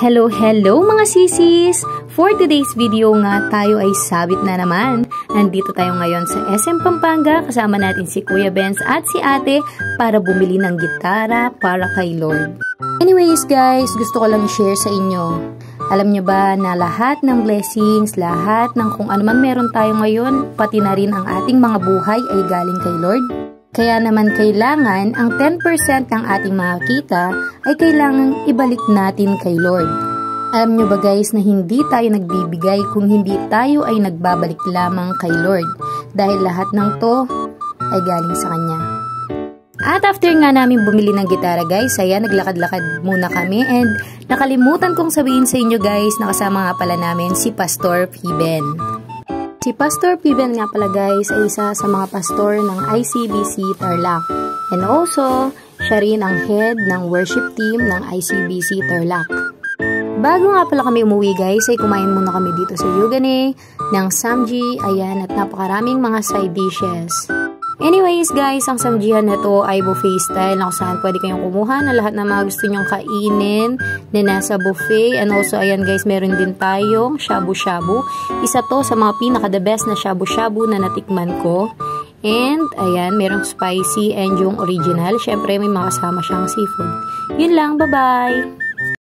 Hello mga sisis! For today's video nga, tayo ay sabit na naman. Nandito tayo ngayon sa SM Pampanga, kasama natin si Kuya Benz at si Ate para bumili ng gitara para kay Lord. Anyways guys, gusto ko lang i-share sa inyo. Alam nyo ba na lahat ng blessings, lahat ng kung ano man meron tayo ngayon, pati na rin ang ating mga buhay ay galing kay Lord? Kaya naman kailangan ang 10% ng ating mga kita ay kailangan ibalik natin kay Lord. Alam nyo ba guys na hindi tayo nagbibigay kung hindi tayo ay nagbabalik lamang kay Lord. Dahil lahat ng to ay galing sa Kanya. At after nga namin bumili ng gitara guys, ayan naglakad-lakad muna kami and nakalimutan kong sabihin sa inyo guys na kasama nga pala namin si Pastor Piben. Si Pastor Piben nga pala guys ay isa sa mga pastor ng ICBC Tarlac. And also, siya rin ang head ng worship team ng ICBC Tarlac. Bago nga pala kami umuwi guys, ay kumain muna kami dito sa Yugane ng samji, ayan, at napakaraming mga side dishes. Anyways guys, ang samjihan na to ay buffet style na kung saan pwede kayong kumuha na lahat ng mga gusto nyong kainin na nasa buffet. And also ayan guys, meron din tayong shabu-shabu. Isa to sa mga pinaka the best na shabu-shabu na natikman ko. And ayan, merong spicy and yung original. Syempre may mga kasama siyang seafood. Yun lang, bye-bye!